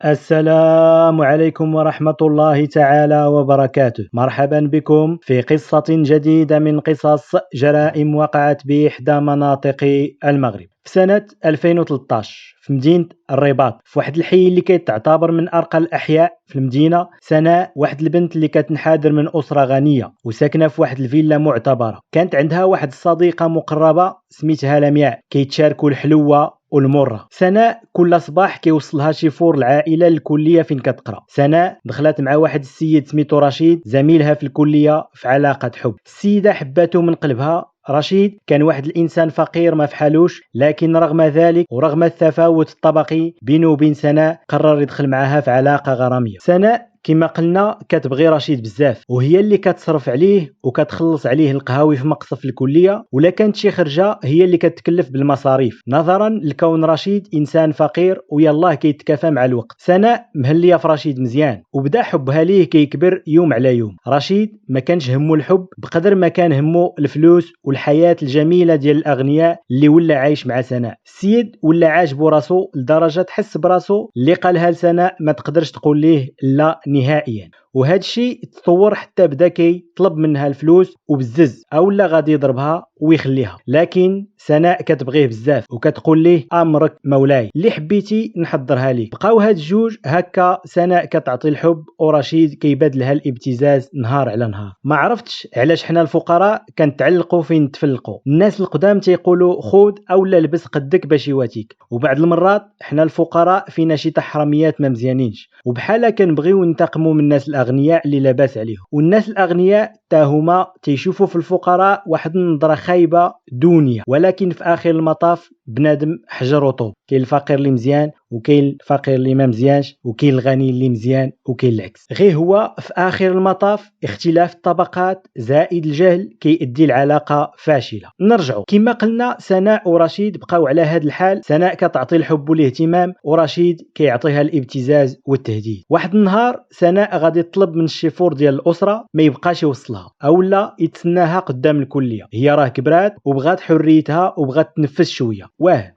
السلام عليكم ورحمة الله تعالى وبركاته. مرحبا بكم في قصة جديدة من قصص جرائم وقعت بإحدى مناطق المغرب في سنة 2013 في مدينة الرباط، في واحد الحي اللي كيتعتبر من أرقى الأحياء في المدينة. سناء واحد البنت اللي كتنحدر من أسرة غنية وساكنة في واحد الفيلا معتبرة. كانت عندها واحد الصديقة مقربة سميتها لمياء، كيتشاركوا الحلوة والمرة. سناء كل صباح كيوصلها شيفور العائلة للكلية فين كتقرا. سناء دخلت مع واحد السيد سميتو رشيد زميلها في الكلية في علاقة حب. السيدة حبته من قلبها. رشيد كان واحد الانسان فقير ما فحالوش، لكن رغم ذلك ورغم التفاوت الطبقي بينه وبين سناء قرر يدخل معها في علاقة غرامية. سناء كما قلنا كتبغي رشيد بزاف، وهي اللي كتصرف عليه وكتخلص عليه القهاوي في مقصف الكليه، ولا كانت شي خرجه هي اللي كتكلف بالمصاريف نظرا لكون رشيد انسان فقير ويلاه كيتكافى مع الوقت. سناء مهليه في رشيد مزيان وبدا حبها ليه كيكبر يوم على يوم. رشيد ما كانش همه الحب بقدر ما كان همه الفلوس والحياه الجميله ديال الاغنياء اللي ولا عايش مع سناء. السيد ولا عاجبو راسو لدرجه تحس براسو اللي قالها لسناء ما تقدرش تقول ليه لا نهائيا. وهذا الشيء تطور حتى بدا كيطلب منها الفلوس وبزز اولا غادي يضربها ويخليها، لكن سناء كتبغيه بزاف وكتقول ليه امرك مولاي اللي حبيتي نحضرها ليك. بقاو هاد الجوج هكا، سناء كتعطي الحب ورشيد كيبادلها الابتزاز نهار على نهار. ما عرفتش علاش حنا الفقراء كنتعلقوا فين نتفلقوا. الناس القدام تيقولوا خود اولا لبس قدك باش يواتيك، وبعض المرات حنا الفقراء فينا شي تحرميات ما مزيانينش، وبحال كنبغيو ننتقموا من الناس الاغنياء اللي لاباس عليهم. والناس الاغنياء تا هما تيشوفوا في الفقراء واحد النظره خايبه دونيه، ولكن في اخر المطاف بنادم حجر وطوب. كاين الفقير اللي مزيان وكاين الفقير اللي ما مزيانش، وكاين الغني اللي مزيان وكاين العكس. غير هو في اخر المطاف اختلاف الطبقات زائد الجهل كيؤدي العلاقه فاشله. نرجعوا كما قلنا، سناء ورشيد بقاو على هذا الحال. سناء كتعطي الحب والاهتمام ورشيد كيعطيها الابتزاز والتهديد. واحد النهار سناء غادي تطلب من الشيفور ديال الاسره ما يبقاش يوصلها اولا يتسناها قدام الكليه. هي راه كبرات وبغات حريتها وبغات تنفس شويه.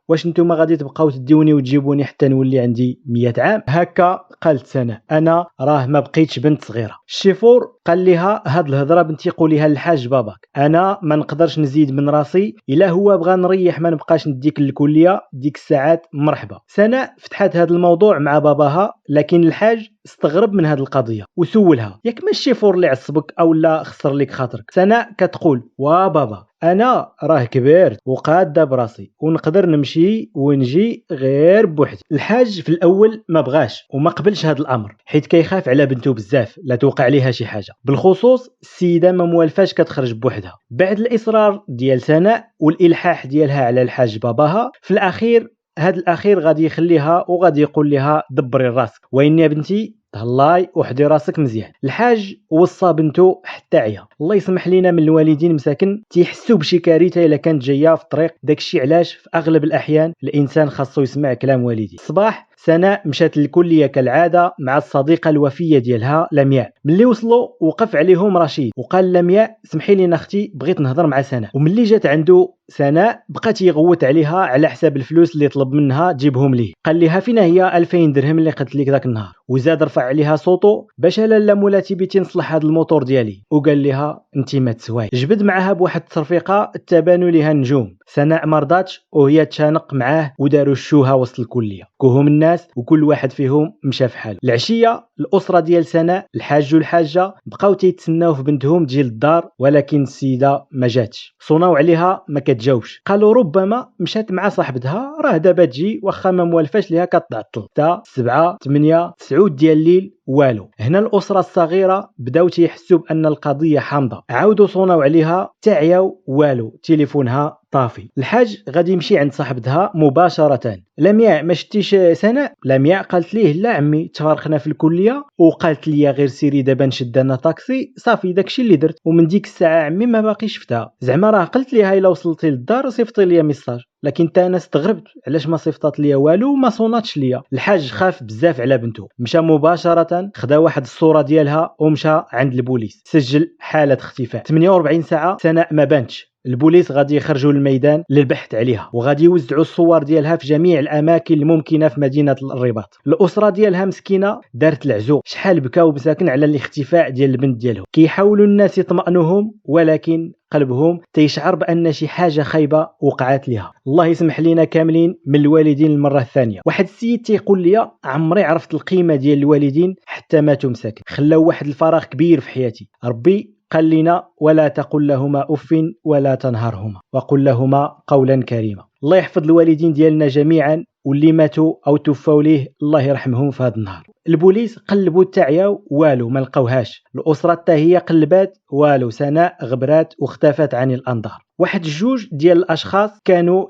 واش نتوما غادي تبقاو تديوني وتجيبوني حتى نولي عندي 100 عام؟ هكا قالت سناء، انا راه ما بقيتش بنت صغيره. الشيفور قال لها هاد الهضره بنتي قوليها للحاج باباك، انا ما نقدرش نزيد من راسي، الا هو بغى نريح ما نبقاش نديك للكليه ديك الساعات مرحبا. سناء فتحت هذا الموضوع مع باباها، لكن الحاج استغرب من هذه القضيه وسولها ياك ما الشيفور اللي عصبك اولا خسر لك خاطرك؟ سناء كتقول بابا انا راه كبرت وقاده براسي ونقدر نمشي ونجي غير بوحدي. الحاج في الاول ما بغاش وما قبلش هذا الامر حيت كيخاف على بنته بزاف لا توقع ليها شي حاجه. بالخصوص السيده ما موالفاش كتخرج بوحدها. بعد الاصرار ديال سناء والالحاح ديالها على الحاج باباها، في الاخير هاد الاخير غادي يخليها وغادي يقول لها دبري راسك وين يا بنتي تهلاي وحدي راسك مزيان. الحاج وصى بنته حتى عيا. الله يسمح لينا من الوالدين مساكن تيحسوا بشي كارثه الا كانت جايه في الطريق، داكشي علاش في اغلب الاحيان الانسان خاصو يسمع كلام والديه. الصباح سناء مشات للكليه كالعاده مع الصديقه الوفيه ديالها لمياء. ملي وصلوا وقف عليهم رشيد وقال لمياء سمحي لي اختي بغيت نهضر مع سناء. وملي جات عنده سناء بقات يغوت عليها على حساب الفلوس اللي طلب منها تجيبهم ليه. قال لها فين هي 2000 درهم اللي قلت لك ذاك النهار، وزاد رفع عليها صوتو باش لالا مولاتي بيتي نصلح هذا الموتور ديالي، وقال لها انت ما تسواي. جبد معاها بواحد التصرفيقه تبانوا ليها النجوم. سناء مرضاتش وهي تشانق معاه وداروا الشوها وسط الكليه كوهم الناس وكل واحد فيهم مشى في حاله. العشيه الاسره ديال سناء الحاج والحاجه بقاو تيتسناو في بنتهم تجي للدار، ولكن السيده ما جاتش. صوناو عليها ما كتجاوبش، قالوا ربما مشات مع صاحبتها راه دابا تجي واخا ما موالفاش ليها كتعطل. حتى 7 8 9 ديال الليل والو. هنا الاسره الصغيره بداو تيحسوا بان القضيه حامضه. عاودوا صوناو عليها تعياو والو، تليفونها طافي. الحاج غادي يمشي عند صاحبتها مباشره. لمياء ما شتيش سناء؟ لمياء قالت ليه لا عمي تفارقنا في الكليه وقالت لي غير سيري دابا نشد انا طاكسي صافي داكشي اللي درت، ومن ديك الساعه عمي ما باقي شفتها. زعما راه قلت ليها الا وصلتي للدار صيفطي لي ميساج، لكن تا انا استغربت علاش ما صيفطات ليا والو وما صوناتش ليا. الحاج خاف بزاف على بنته، مشى مباشره خدا واحد الصوره ديالها ومشى عند البوليس سجل حاله اختفاء. 48 ساعه سناء ما بانتش البوليس غادي يخرجوا للميدان للبحث عليها، وغادي يوزعوا الصور ديالها في جميع الاماكن الممكنه في مدينه الرباط. الاسره ديالها مسكينه دارت العزو، شحال بكاو مساكن على الاختفاء ديال البنت ديالهم. كيحاولوا الناس يطمئنوهم، ولكن قلبهم تيشعر بان شي حاجه خايبه وقعت لها. الله يسمح لينا كاملين من الوالدين المره الثانيه. واحد السيد تيقول لي عمري عرفت القيمه ديال الوالدين حتى ماتوا مساكن، خلاو واحد الفراغ كبير في حياتي. ربي قال لنا ولا تقل لهما اف ولا تنهرهما وقل لهما قولا كريما. الله يحفظ الوالدين ديالنا جميعا، واللي ماتوا او توفوا ليه الله يرحمهم في هذا النهار. البوليس قلبوا تعياو والو ما لقاوهاش، الاسره حتى هي قلبات والو، سناء غبرات واختفت عن الانظار. واحد الجوج ديال الاشخاص كانوا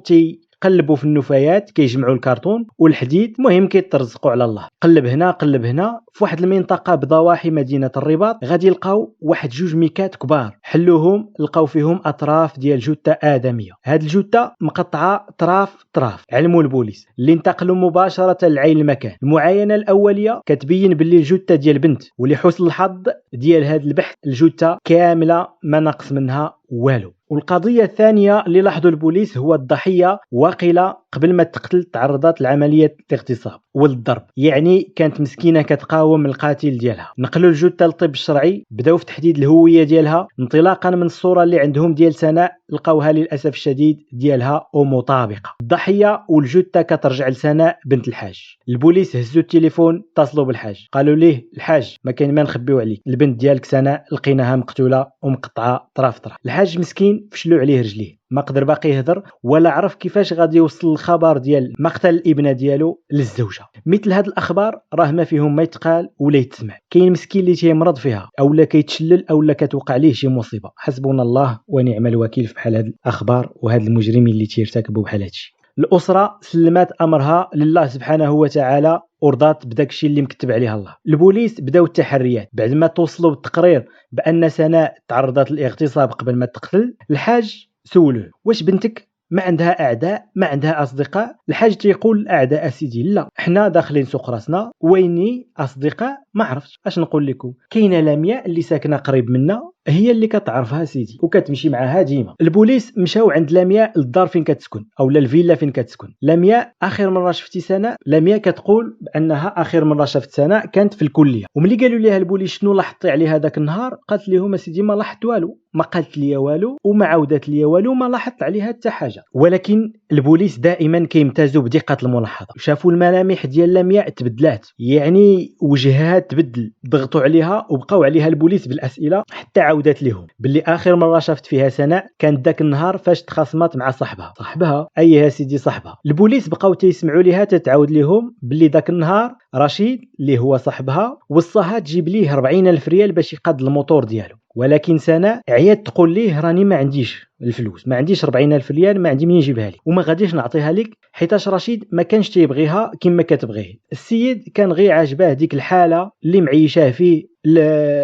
قلبوا في النفايات، كيجمعوا الكرتون والحديد، المهم كيترزقوا على الله. قلب هنا قلب هنا، في واحد المنطقه بضواحي مدينه الرباط غادي يلقاو واحد جوج ميكات كبار، حلوهم لقاو فيهم اطراف ديال جثه ادميه. هاد الجثه مقطعه طراف. علموا البوليس اللي انتقلوا مباشره لعين المكان. المعاينه الاوليه كتبين باللي الجثه ديال بنت، ولحسن الحظ ديال هاد البحث الجثه كامله ما نقص منها والو. والقضيه الثانيه اللي لاحظوا البوليس هو الضحيه واقيله قبل ما تقتل تعرضت لعمليه الاغتصاب والضرب، يعني كانت مسكينه كتقاوم القاتل ديالها. نقلوا الجثه للطب الشرعي، بداو في تحديد الهويه ديالها انطلاقا من الصوره اللي عندهم ديال سناء، لقاوها للاسف الشديد ديالها ومطابقه. الضحيه والجثه كترجع لسناء بنت الحاج. البوليس هزوا التليفون، اتصلوا بالحاج، قالوا ليه الحاج ما كاين ما نخبيو عليك، البنت ديالك سناء لقيناها مقتوله ومقطعه طرف. الحاج مسكين فشلوا عليه رجليه، ما قدر باقي يهضر ولا عرف كيفاش غادي يوصل الخبر ديال مقتل الابنه ديالو للزوجه. مثل هاد الاخبار راه ما فيهم ما يتقال ولا يتسمع. كاين مسكين اللي تيمرض فيها اولا كيتشلل اولا كتوقع ليه شي مصيبه. حسبنا الله ونعم الوكيل في بحال هاد الاخبار وهاد المجرمين اللي تيرتكبوا بحال هادشي. الاسره سلمات امرها لله سبحانه وتعالى ورضات بداك الشيء اللي مكتب عليها الله. البوليس بداو التحريات بعد ما توصلوا بالتقرير بان سناء تعرضت للاغتصاب قبل ما تقتل. الحاج سولوه واش بنتك ما عندها اعداء ما عندها اصدقاء؟ الحاج تيقول الاعداء سيدي لا، حنا داخلين سوق راسنا، ويني اصدقاء ما عرفتش اش نقول لكم. كاينه لمياء اللي ساكنه قريب منا هي اللي كتعرفها سيدي وكتمشي معاها ديما. البوليس مشاو عند لمياء للدار فين كتسكن او الفيلا فين كتسكن. لمياء اخر مره شفتي سناء؟ لمياء كتقول بانها اخر مره شفت سناء كانت في الكليه. وملي قالوا ليها البوليس شنو لاحظتي عليها هذاك النهار، قالت لهم سيدي ما لاحظت والو، ما قالت لي والو وما عاودت لي والو، ما لاحظت عليها حتى حاجه. ولكن البوليس دائما كيمتازوا بدقه الملاحظه. شافوا الملامح ديال لمياء تبدلات، يعني وجهها تبدل، ضغطوا عليها وبقاو عليها البوليس بالاسئله حتى عاودت لهم باللي اخر مره شفت فيها سناء كانت ذاك النهار فاش تخاصمات مع صاحبها اي يا سيدي صاحبها. البوليس بقاو تيسمعوا ليها تتعاود لهم باللي ذاك النهار رشيد اللي هو صاحبها وصاها تجيب ليه 40,000 ريال باش يقاد الموتور ديالو. ولكن سناء عيات تقول ليه راني ما عنديش الفلوس، ما عنديش 40,000 ريال، ما عندي منين نجيبها لك وما غاديش نعطيها لك، حيتاش رشيد ما كانش تيبغيها كما كتبغيه. السيد كان غير عاجباه ديك الحاله اللي معيشاه فيه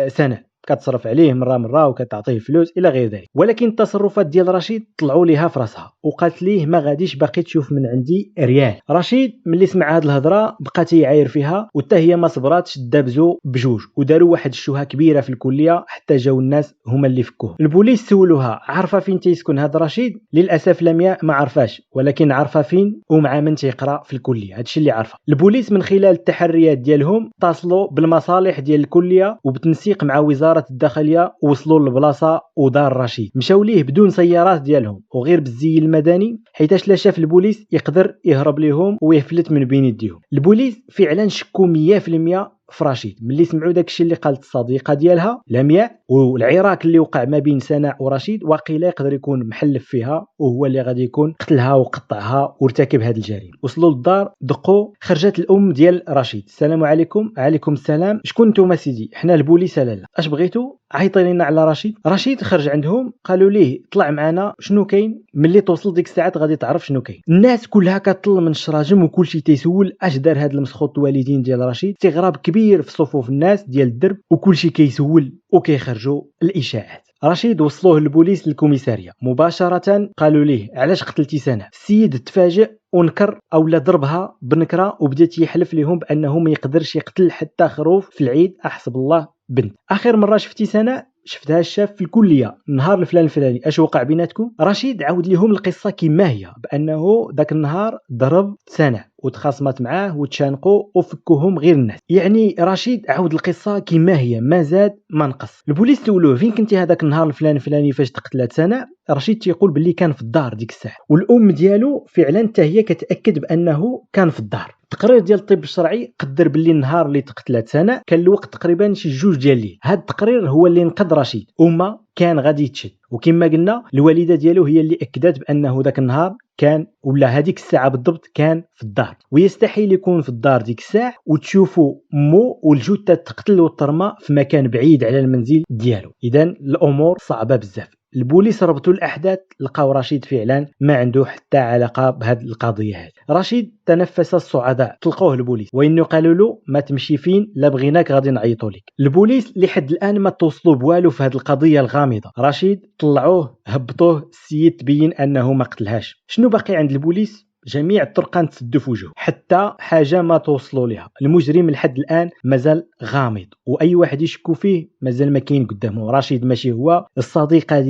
سناء، كتصرف عليه مره وكتعطيه فلوس الى غير ذلك. ولكن التصرفات ديال رشيد طلعوا ليها في راسها وقالت ليه ما غاديش باقي تشوف من عندي ريال. رشيد ملي سمع هذه الهضره بقى تيعاير فيها وحتى هي ما صبراتش، دابزو بجوج وداروا واحد الشوهه كبيره في الكليه حتى جاو الناس هما اللي فكوه. البوليس سولوها عارفه فين تيسكن هذا رشيد؟ للاسف لمياء ما عرفاش، ولكن عارفه فين ومع من تيقرا في الكليه، هادشي اللي عارفه. البوليس من خلال التحريات ديالهم اتصلوا بالمصالح ديال الكليه وبتنسيق مع وزاره الداخليه وصلوا للبلاصه ودار رشيد. مشاو ليه بدون سيارات ديالهم وغير بالزي المدني، حيتاش لا شاف البوليس يقدر يهرب ليهم ويفلت من بين يديهم. البوليس فعلا شكوا 100% في رشيد ملي سمعوا داكشي اللي قالت الصديقه ديالها لمياء، والعراك اللي وقع ما بين سناء ورشيد واقيلا يقدر يكون محلف فيها وهو اللي غادي يكون قتلها وقطعها وارتكب هذه الجريمه. وصلوا للدار دقوا، خرجت الام ديال رشيد. السلام عليكم. عليكم السلام. شكون نتوما سيدي؟ حنا البوليس. لالا اش بغيتوا؟ عيطي لنا على رشيد. رشيد خرج عندهم، قالوا ليه طلع معنا شنو كاين، ملي توصل ديك الساعات غادي تعرف شنو كاين. الناس كلها كتطل من الشراجم وكلشي تيسول اش دار هذا المسخوط الوالدين ديال رشيد. استغراب كبير في صفوف الناس ديال الدرب وكلشي كيسول وكيخرجوا الاشاعات. رشيد وصلوه البوليس للكوميساريه مباشره، قالوا ليه علاش قتلتي سناء؟ السيد تفاجئ ونكر اولا ضربها بنكره وبدا يحلف لهم بانه ما يقدرش يقتل حتى خروف في العيد، احسب الله بنت. اخر مره شفتي سناء؟ شفتها الشاف في الكليه النهار الفلاني اش وقع بيناتكم. رشيد عاود لهم القصه كما هي، بانه ذاك النهار ضرب سناء وتخاصمت معاه وتشانقوا وفكوهم غير الناس. يعني رشيد عاود القصه كما هي، ما زاد ما نقص. البوليس سولوه فين كنتي هذاك النهار الفلاني فاش تقتلات سناء. رشيد تيقول باللي كان في الدار ديك الساعه، والام ديالو فعلا حتى هي كتاكد بانه كان في الدار. التقرير ديال الطب الشرعي قدر باللي النهار اللي تقتلات سناء كان الوقت تقريبا شي 2 ديال الليل. هذا التقرير هو اللي نقد رشيد وما كان غادي يتشد. وكما قلنا الوالده ديالو هي اللي اكدت بانه ذاك النهار كان ولا هذيك الساعه بالضبط كان في الدار، ويستحيل يكون في الدار ديك الساعه وتشوفوا مو والجثه تقتل وترمى في مكان بعيد على المنزل ديالو. اذا الامور صعبه بزاف. البوليس ربطوا الاحداث، لقاو رشيد فعلا ما عنده حتى علاقه بهذه القضيه هذه. رشيد تنفس الصعداء، طلقوه البوليس وانه قالوا له ما تمشي فين لا بغيناك غادي نعيطوا لك. البوليس لحد الان ما توصلوا بوالو في هذه القضيه الغامضه. رشيد طلعوه هبطوه، السيد تبين انه ما قتلهاش. شنو باقي عند البوليس؟ جميع الطرقان تسدوا في وجهه، حتى حاجه ما توصلوا لها. المجرم لحد الان مازال غامض، واي واحد يشكو فيه مازال ما كاين قدامه. رشيد ماشي هو، الصديقه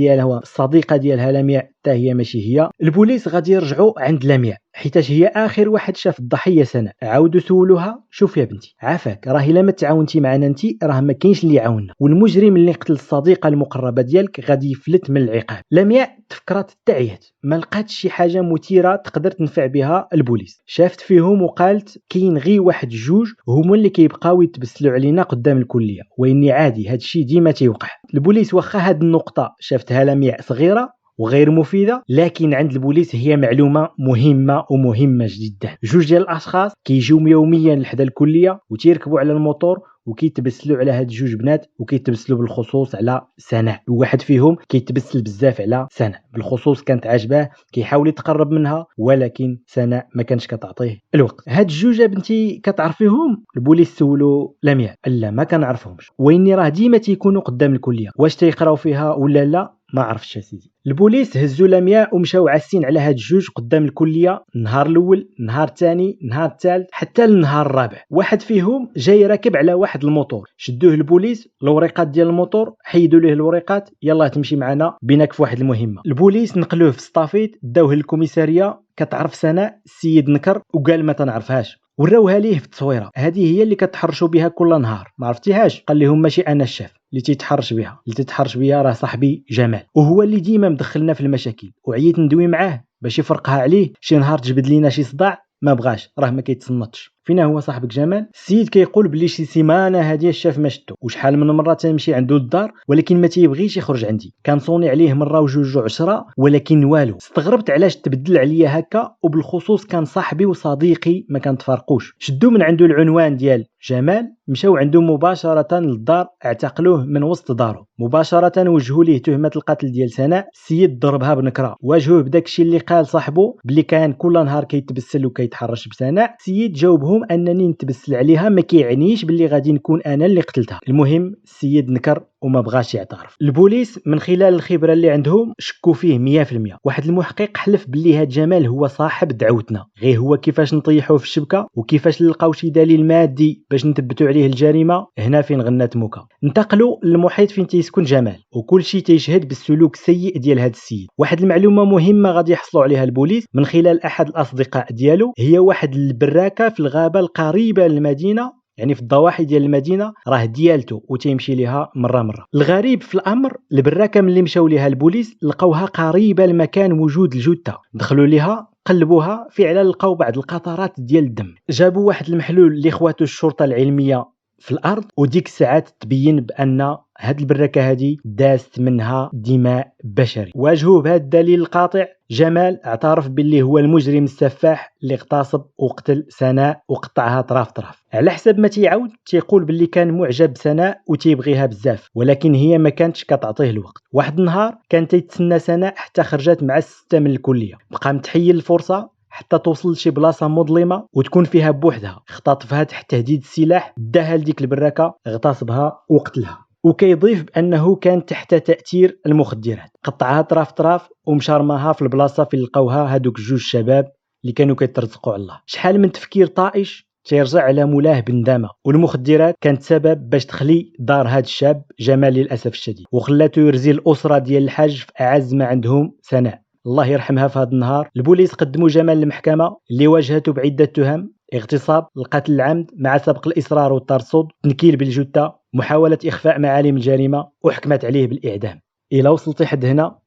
ديالها لمياء حتى هي ماشي هي. البوليس غادي يرجعوا عند لمياء حيتاش هي اخر واحد شاف الضحيه سناء. عاودوا سولوها شوف يا بنتي عافاك، راه الا ما تعاونتي معنا انت راه ما كاينش اللي يعاوننا، والمجرم اللي قتل الصديقه المقربه ديالك غادي يفلت من العقاب. لمياء تفكرات تعيات، ما لقاتش شي حاجه مثيره تقدر تنفع بها البوليس. شافت فيهم وقالت كاين غير واحد 2 هما اللي كيبقاو يتبسلوا علينا قدام الكليه، واني عادي هذا الشيء ديما تيوقع. البوليس واخا هاد النقطه شافتها لمياء صغيره وغير مفيده، لكن عند البوليس هي معلومه مهمه جدا. 2 ديال الاشخاص كيجيو يوميا لحدا الكليه وتيركبوا على الموتور وكيتبسلوا على هاد 2 بنات، وكيتبسلوا بالخصوص على سناء. وواحد فيهم كيتبسل بزاف على سناء بالخصوص، كانت عاجباه كيحاول يتقرب منها ولكن سناء ما كانش كتعطيه الوقت. هاد 2 بنتي كتعرفيهم؟ البوليس سولو لمياء لا ما كنعرفهمش، واني راه ديما تيكونوا قدام الكليه، واش تيقراو فيها ولا لا ما عرفتش سيدي. البوليس هزوا لمياء ومشاو عاسين على هاد 2 قدام الكليه، النهار الاول النهار الثاني النهار الثالث حتى النهار الرابع. واحد فيهم جاي راكب على واحد الموتور، شدوه البوليس الوريقات ديال الموتور، حيدوا ليه الوريقات، يلا تمشي معنا بينك في واحد المهمه. البوليس نقلوه في الصافيت داوه للكوميساريه. كتعرف سناء؟ السيد نكر وقال ما تنعرفهاش. وراوها ليه في التصويره، هذه هي اللي كتحرشوا بها كل نهار ما عرفتيهاش؟ قال لهم ماشي انا الشاف اللي تيتحرش بها راه صاحبي جمال، وهو اللي ديما مدخلنا في المشاكل، وعييت ندوي معاه باش يفرقها عليه. شي نهار تجبد لينا شي صداع ما بغاش، راه ما كيتصنتش. فين هو صاحبك جمال؟ السيد كيقول بلي شي سيمانه هذه الشاف ما شتو، وشحال من مره تنمشي عنده للدار ولكن ما تيبغيش يخرج عندي. كنصوني عليه مره وجوج وعشرة ولكن والو. استغربت علاش تبدل عليا هكا، وبالخصوص كان صاحبي وصديقي ما كنتفارقوش. شدوا من عنده العنوان ديال جمال، مشاو عنده مباشره للدار، اعتقلوه من وسط دارو مباشره، وجهوا ليه تهمه القتل ديال سناء. السيد ضربها بنكره، واجهوه بداك الشيء اللي قال صاحبه بلي كان كل نهار كيتبسل وكيتحرش بسناء. السيد جاوبهم انني نتبسل عليها ما كيعنيش باللي غادي نكون انا اللي قتلتها. المهم السيد نكر وما بغاش يعترف. البوليس من خلال الخبره اللي عندهم شكوا فيه 100%. واحد المحقق حلف باللي هاد جمال هو صاحب دعوتنا، غير هو كيفاش نطيحوه في الشبكه وكيفاش نلقاو شي دليل مادي باش نثبتوا عليه الجريمه. هنا فين غنات موكا. انتقلوا للمحيط فين تيسكن جمال، وكل شيء تيشهد بالسلوك السيء ديال هاد السيد. واحد المعلومه مهمه غادي يحصلوا عليها البوليس من خلال احد الاصدقاء ديالو، هي واحد البراكه في الغابه القريبه للمدينه، يعني في الضواحي ديال المدينه راه ديالته وتيمشي ليها مره. الغريب في الامر البراكه ملي مشاو ليها البوليس لقاوها قريبه لمكان وجود الجثه. دخلوا ليها قلبوها، فعلا لقاو بعض القطرات ديال الدم. جابوا واحد المحلول لاخوات الشرطه العلميه في الارض، وديك الساعات تبين بان هاد البراكه هذه دازت منها دماء بشري. واجهوه بهذا الدليل القاطع. جمال اعترف باللي هو المجرم السفاح اللي اغتصب وقتل سناء وقطعها طراف على حسب ما تيعاود تيقول باللي كان معجب بسناء وتيبغيها بزاف، ولكن هي ما كانتش كتعطيه الوقت. واحد النهار كان تيتسنى سناء حتى خرجت مع 6 من الكليه، بقى متحيل الفرصه حتى توصل لشي بلاصه مظلمه وتكون فيها بوحدها. اختطفها تحت تهديد السلاح، داها لديك البراكه، اغتصبها وقتلها. وكيضيف بانه كان تحت تاثير المخدرات، قطعها طراف ومشى رماها في البلاصه فين لقاوها هذوك 2 شباب اللي كانوا كيترزقوا على الله. شحال من تفكير طائش تيرجع على مولاه بندامة، والمخدرات كانت سبب باش تخلي دار هذا الشاب جمال للأسف الشديد، وخلاته يرزي الأسرة ديال الحاج في أعز ما عندهم سناء الله يرحمها. في هذا النهار البوليس قدموا جمال للمحكمة اللي واجهته بعدة تهم: اغتصاب، القتل العمد مع سبق الإصرار والترصد، تنكيل بالجثة، محاولة إخفاء معالم الجريمة، وحكمت عليه بالإعدام. إلى وصلتي حد هنا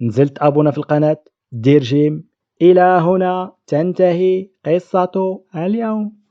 نزلت أبونا في القناة، دير جيم. إلى هنا تنتهي قصة اليوم.